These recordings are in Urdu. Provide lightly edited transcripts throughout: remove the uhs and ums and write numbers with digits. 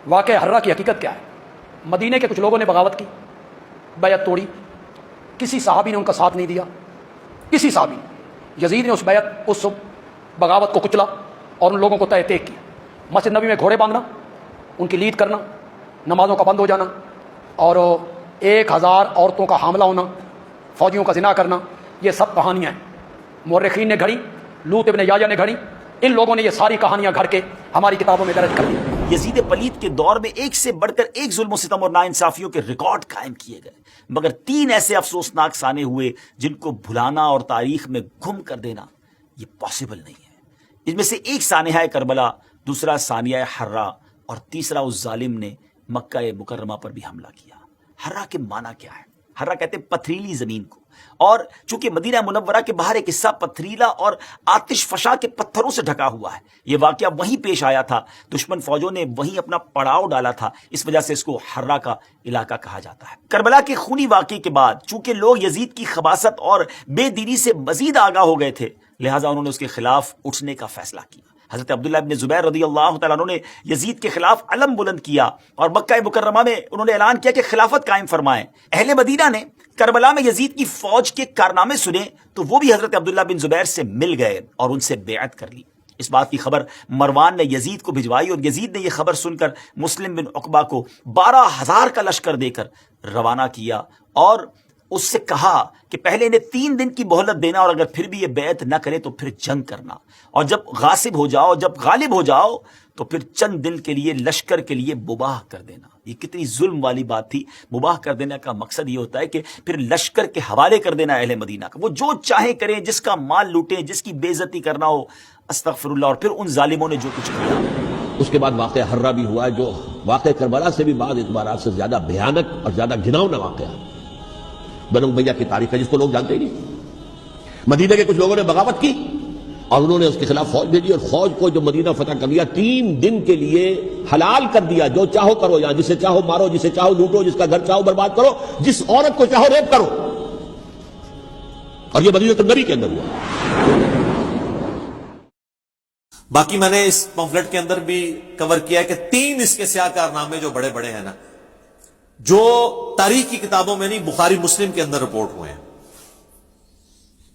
واقعہ حرہ کی حقیقت کیا ہے؟ مدینے کے کچھ لوگوں نے بغاوت کی، بیعت توڑی، کسی صحابی نے ان کا ساتھ نہیں دیا، کسی صحابی نے۔ یزید نے اس بغاوت کو کچلا اور ان لوگوں کو تہ تیک کیا۔ مسجد نبی میں گھوڑے باندھنا، ان کی لید کرنا، نمازوں کا بند ہو جانا، اور 1000 عورتوں کا حاملہ ہونا، فوجیوں کا زنا کرنا، یہ سب کہانیاں ہیں مورخین نے گھڑی، لوط ابن یاجا نے گھڑی، ان لوگوں نے یہ ساری کہانیاں گھڑ کے ہماری کتابوں میں درج کر دی۔ یزید پلید کے دور میں ایک سے بڑھ کر ایک ظلم و ستم اور ناانصافیوں کے ریکارڈ قائم کیے گئے، مگر 3 ایسے افسوسناک سانے ہوئے جن کو بھلانا اور تاریخ میں گم کر دینا یہ پاسبل نہیں ہے۔ اس میں سے ایک سانحہ کربلا، دوسرا ثانیہ حرہ، اور تیسرا اس ظالم نے مکہ مکرمہ پر بھی حملہ کیا۔ حرہ کے معنی کیا ہے؟ حرہ کہتے ہیں پتھریلی زمین کو، اور چونکہ مدینہ منورہ کے باہر ایک حصہ پتھریلا اور آتش فشاں کے پتھروں سے ڈھکا ہوا ہے، یہ واقعہ وہیں پیش آیا تھا، دشمن فوجوں نے وہیں اپنا پڑاؤ ڈالا تھا، اس وجہ سے اس کو حرہ کا علاقہ کہا جاتا ہے۔ کربلا کے خونی واقعے کے بعد چونکہ لوگ یزید کی خباثت اور بے دینی سے مزید آگاہ ہو گئے تھے، لہٰذا انہوں نے اس کے خلاف اٹھنے کا فیصلہ کیا۔ حضرت عبداللہ ابن زبیر رضی اللہ تعالیٰ عنہ نے یزید کے خلاف علم بلند کیا اور مکہ مکرمہ میں انہوں نے اعلان کیا کہ خلافت قائم فرمائیں۔ اہل مدینہ نے کربلا میں یزید کی فوج کے کارنامے سنے تو وہ بھی حضرت عبداللہ بن زبیر سے مل گئے اور ان سے بیعت کر لی۔ اس بات کی خبر مروان نے یزید کو بھجوائی اور یزید نے یہ خبر سن کر مسلم بن عقبہ کو 12,000 کا لشکر دے کر روانہ کیا اور اس سے کہا کہ پہلے انہیں 3 دن کی مہلت دینا، اور اگر پھر بھی یہ بیعت نہ کرے تو پھر جنگ کرنا، اور جب غاصب ہو جاؤ، جب غالب ہو جاؤ تو پھر چند دن کے لیے لشکر کے لیے مباح کر دینا۔ یہ کتنی ظلم والی بات تھی۔ مباح کر دینے کا مقصد یہ ہوتا ہے کہ پھر لشکر کے حوالے کر دینا اہل مدینہ کا، وہ جو چاہیں کریں، جس کا مال لوٹیں، جس کی بے عزتی کرنا ہو، استغفر اللہ۔ اور پھر ان ظالموں نے جو کچھ کیا۔ اس کے بعد واقعہ حرہ بھی ہوا ہے، جو واقعہ کربلا سے بھی بعض اعتبارات سے زیادہ بھیانک اور زیادہ گھناؤنا واقعہ ہے۔ بنو امیہ کی تاریخ ہے جس کو لوگ جانتے ہی نہیں۔ مدینہ کے کچھ لوگوں نے بغاوت کی اور انہوں نے اس کے خلاف فوج بھیجی، اور فوج کو جو مدینہ فتح کر لیا 3 دن کے لیے حلال کر دیا، جو چاہو کرو، یہاں جسے چاہو مارو، جسے چاہو لوٹو، جس کا گھر چاہو برباد کرو، جس عورت کو چاہو ریپ کرو، اور یہ مدینہ النبی کے اندر ہوا۔ باقی میں نے اس پمفلٹ کے اندر بھی کور کیا ہے کہ 3 اس کے سیاہ کارنامے جو بڑے بڑے ہیں نا، جو تاریخ کی کتابوں میں نہیں، بخاری مسلم کے اندر رپورٹ ہوئے ہیں۔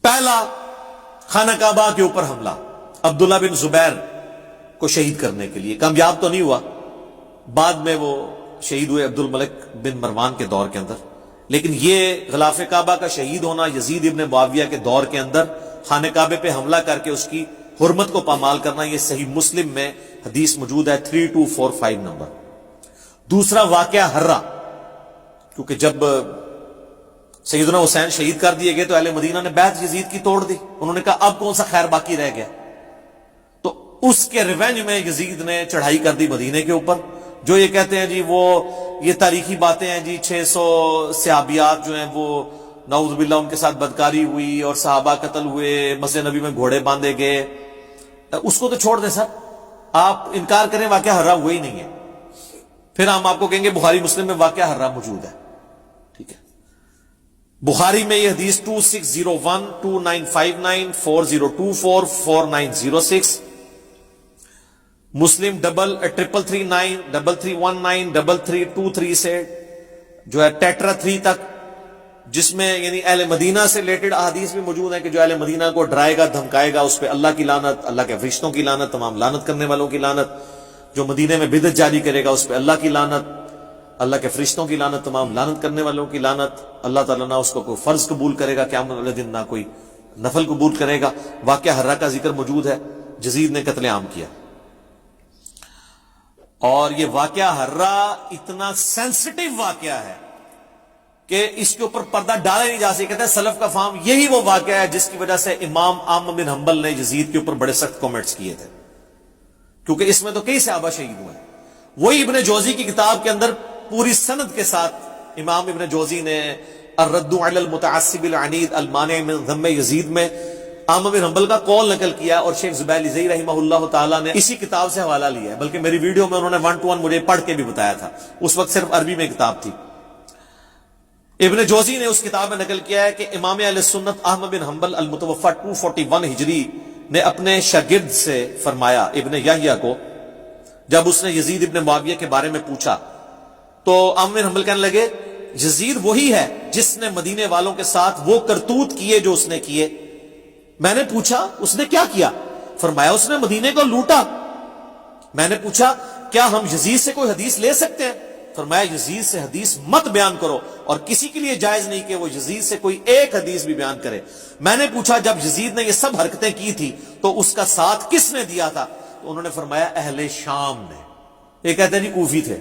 پہلا، خانہ کعبہ کے اوپر حملہ، عبداللہ بن زبیر کو شہید کرنے کے لیے، کامیاب تو نہیں ہوا، بعد میں وہ شہید ہوئے عبد الملک بن مروان کے دور کے اندر، لیکن یہ غلاف کعبہ کا شہید ہونا یزید ابن معاویہ کے دور کے اندر خانہ کعبے پہ حملہ کر کے اس کی حرمت کو پامال کرنا، یہ صحیح مسلم میں حدیث موجود ہے 3245 نمبر۔ دوسرا واقعہ حرہ، کیونکہ جب سیدنا حسین شہید کر دیے گئے تو اہل مدینہ نے بیعت یزید کی توڑ دی، انہوں نے کہا اب کون سا خیر باقی رہ گیا، تو اس کے ریونج میں یزید نے چڑھائی کر دی مدینے کے اوپر۔ جو یہ کہتے ہیں جی وہ یہ تاریخی باتیں ہیں جی 600 صحابیات جو ہیں وہ نعوذ باللہ ان کے ساتھ بدکاری ہوئی اور صحابہ قتل ہوئے، مسجد نبی میں گھوڑے باندھے گئے، اس کو تو چھوڑ دیں سر، آپ انکار کریں واقعہ حرہ ہوا ہی نہیں ہے، پھر ہم آپ کو کہیں گے بخاری مسلم میں واقعہ حرہ موجود ہے، ٹھیک ہے۔ بخاری میں یہ حدیث 2601 2959 4024 4906، مسلم 3339 3319 3323 سے جو ہے ٹیٹرا 3 تک، جس میں یعنی اہل مدینہ سے ریلیٹڈ احادیث بھی موجود ہیں کہ جو اہل مدینہ کو ڈرائے گا، دھمکائے گا، اس پہ اللہ کی لعنت، اللہ کے فرشتوں کی لعنت، تمام لعنت کرنے والوں کی لعنت، جو مدینے میں بدعت جاری کرے گا اس پہ اللہ کی لعنت، اللہ کے فرشتوں کی لعنت، تمام لعنت کرنے والوں کی لعنت، اللہ تعالیٰ نہ اس کو کوئی فرض قبول کرے گا قیامت والے دن، نہ کوئی نفل قبول کرے گا۔ واقعہ حرہ کا ذکر موجود ہے، یزید نے قتل عام کیا، اور یہ واقعہ حرہ اتنا سینسٹیو واقعہ ہے کہ اس کے اوپر پردہ ڈالا نہیں جا سکتا۔ کہتے ہیں سلف کا فہم یہی وہ واقعہ ہے جس کی وجہ سے امام احمد بن حنبل نے یزید کے اوپر بڑے سخت کامنٹس کیے تھے، کیونکہ اس میں تو کئی صحابہ شہید ہوئے ہیں۔ وہی ابن جوزی کی کتاب کے اندر پوری سند کے ساتھ امام ابن جوزی نے الرد علی المتعصب العنید المانع من ذم یزید میں احمد بن حنبل کا قول نقل کیا، اور شیخ زبیر الزئی رحمہ اللہ تعالیٰ نے اسی کتاب سے حوالہ لیا ہے، بلکہ میری ویڈیو میں انہوں نے 1 to 1 مجھے پڑھ کے بھی بتایا تھا، اس وقت صرف عربی میں کتاب تھی۔ ابن جوزی نے اس کتاب میں نقل کیا ہے کہ امام اہل سنت احمد بن حنبل المتوفی 241 ہجری نے اپنے شاگرد سے فرمایا، ابن یحییٰ کو، جب اس نے یزید ابن معاویہ کے بارے میں پوچھا تو عامر حنبل کہنے لگے یزید وہی ہے جس نے مدینے والوں کے ساتھ وہ کرتوت کیے جو اس نے کیے. میں نے پوچھا اس نے کیا کیا؟ فرمایا اس نے مدینے کو لوٹا. میں نے پوچھا کیا ہم یزید سے کوئی حدیث لے سکتے ہیں؟ فرمایا یزید سے حدیث مت بیان کرو اور کسی کے لیے جائز نہیں کہ وہ یزید سے کوئی ایک حدیث بھی بیان کرے. میں نے پوچھا جب یزید نے یہ سب حرکتیں کی تھی تو اس کا ساتھ کس نے دیا تھا؟ تو انہوں نے فرمایا اہل شام نے. یہ کہتے ہیں جی کوفی تھے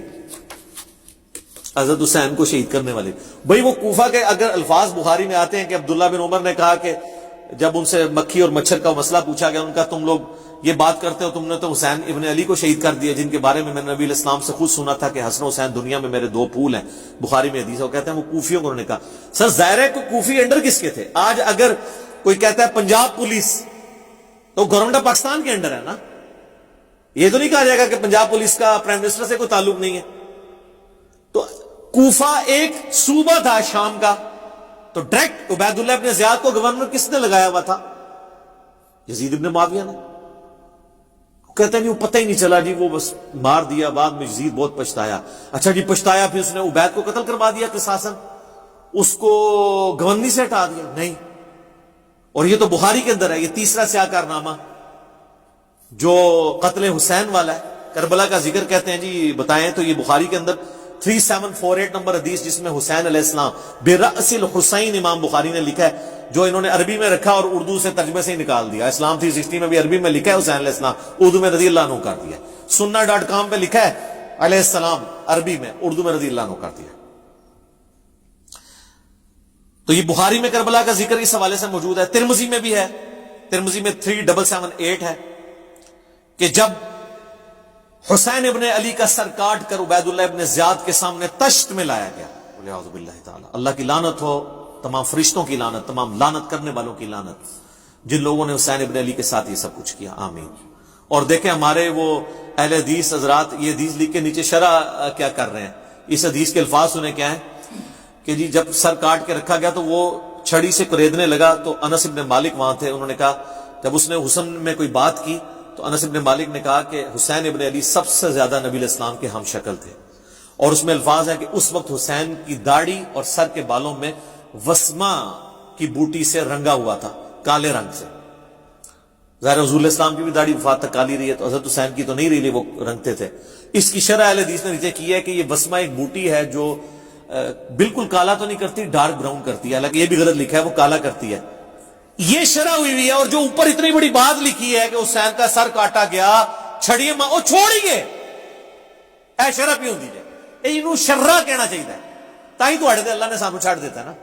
حضرت حسین کو شہید کرنے والے. بھئی وہ کوفہ کے اگر الفاظ بخاری میں آتے ہیں کہ عبداللہ بن عمر نے کہا کہ جب ان سے مکھی اور مچھر کا مسئلہ پوچھا گیا ان کا تم لوگ یہ بات کرتے ہو، تم نے تو حسین ابن علی کو شہید کر دیا جن کے بارے میں نبی علیہ السلام سے خود سنا تھا کہ حسن حسین دنیا میں میرے دو پھول ہیں. بخاری میں حدیث ہے. وہ کہتے ہیں وہ کوفیوں کو انہوں نے کہا. سر ظاہر ہے کہ کوفی انڈر کس کے تھے؟ آج اگر کوئی کہتا ہے پنجاب پولیس تو گورنمنٹ آف پاکستان کے انڈر ہے نا. یہ تو نہیں کہا جائے گا کہ پنجاب پولیس کا پرائم منسٹر سے کوئی تعلق نہیں ہے. تو کوفہ ایک صوبہ تھا شام کا، تو ڈائریکٹ عبید اللہ ابن زیاد کو گورنر کس نے لگایا ہوا تھا؟ یزید ابن معاویہ نے. کہتے ہیں نہیں وہ پتہ ہی نہیں چلا جی، وہ بس مار دیا. بعد میں یزید بہت پچھتایا. اچھا جی پچھتایا، پھر اس نے عبید کو قتل کروا دیا قصاصاً، اس کو گورنری سے ہٹا دیا؟ نہیں. اور یہ تو بخاری کے اندر ہے. یہ تیسرا سیاہ کارنامہ جو قتل حسین والا ہے، کربلا کا ذکر کہتے ہیں جی بتائیں تو یہ بخاری کے اندر 3748 نمبر حدیث جس میں حسین علیہ السلام برأس الحسین امام بخاری نے لکھا ہے، جو انہوں نے عربی میں رکھا اور اردو سے ترجمے سے ہی نکال دیا. اسلام 360 میں بھی عربی میں لکھا ہے حسین علیہ السلام، اردو میں رضی اللہ عنہ کر دیا. sunna.com پہ لکھا ہے علیہ السلام عربی میں، اردو میں رضی اللہ عنہ کر دیا. تو یہ بخاری میں کربلا کا ذکر اس حوالے سے موجود ہے. ترمذی میں بھی ہے. ترمذی میں 3778 ہے کہ جب حسین ابن علی کا سر کاٹ کر عبید اللہ ابن زیاد کے سامنے تشت میں لایا گیا. اعوذ باللہ تعالی، اللہ کی لعنت ہو، تمام فرشتوں کی لعنت، تمام لعنت کرنے والوں کی لعنت جن لوگوں نے حسین ابن علی کے ساتھ یہ سب کچھ کیا. آمین. اور دیکھیں ہمارے وہ اہل حدیث حضرات یہ حدیث لکھ کے نیچے شرح کیا کر رہے ہیں. اس حدیث کے الفاظ سنیں کیا ہیں کہ جی جب سر کاٹ کے رکھا گیا تو وہ چھڑی سے قریدنے لگا تو انس ابن مالک وہاں تھے. انہوں نے کہا جب اس نے حسن میں کوئی بات کی تو انس ابن مالک نے کہا کہ حسین ابن علی سب سے زیادہ نبی علیہ السلام کے ہم شکل تھے. اور اس میں الفاظ ہے کہ اس وقت حسین کی داڑھی اور سر کے بالوں میں وسما کی بوٹی سے رنگا ہوا تھا، کالے رنگ سے. ظاہر حضور علیہ السلام کی بھی داڑھی وفات تک کالی رہی ہے، تو حضرت حسین کی تو نہیں رہی، وہ رنگتے تھے. اس کی شرح اہل حدیث نے نیچے کی ہے کہ یہ وسما ایک بوٹی ہے جو بالکل کالا تو نہیں کرتی، ڈارک براؤن کرتی ہے. حالانکہ یہ بھی غلط لکھا ہے، وہ کالا کرتی ہے. یہ شرح ہوئی ہے. اور جو اوپر اتنی بڑی بات لکھی ہے کہ حسین کا سر کاٹا گیا چھڑیے ماں وہ چھوڑ ہی گئے. اے شرح پیوں دیجئے، انہوں شرح کہنا چاہیے تاہی تو اڑے دے اللہ نے سامو چھاڑ دیتا ہے نا.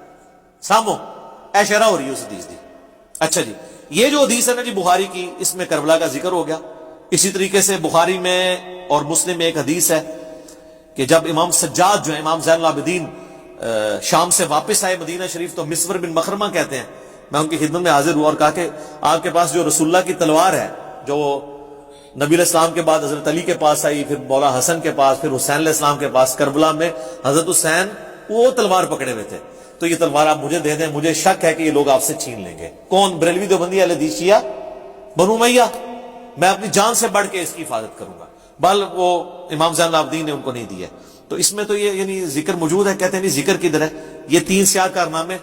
سامو اے شرح ہو رہی ہے اس حدیث دی. اچھا جی یہ جو حدیث ہے نا جی بخاری کی، اس میں کربلا کا ذکر ہو گیا. اسی طریقے سے بخاری میں اور مسلم میں ایک حدیث ہے کہ جب امام سجاد جو ہے امام زین العابدین شام سے واپس آئے مدینہ شریف تو مسور بن مخرمہ کہتے ہیں میں ان کی خدمت میں حاضر ہوا اور کہا کہ آپ کے پاس جو رسول اللہ کی تلوار ہے جو نبی علیہ السلام کے بعد حضرت علی کے پاس آئی، پھر مولا حسن کے پاس، پھر حسین علیہ السلام کے پاس، کربلا میں حضرت حسین وہ تلوار پکڑے ہوئے تھے، تو یہ تلوار آپ مجھے دے دیں، مجھے شک ہے کہ یہ لوگ آپ سے چھین لیں گے. کون؟ بریلوی دیوبندی اہل حدیث شیعہ بنو امیہ. میں اپنی جان سے بڑھ کے اس کی حفاظت کروں گا. بل وہ امام زین العابدین نے ان کو نہیں دیا. تو اس میں تو یہ یعنی ذکر موجود ہے. کہتے ہیں نہیں ذکر کدھر ہے؟ یہ 3 سیاہ کارنامے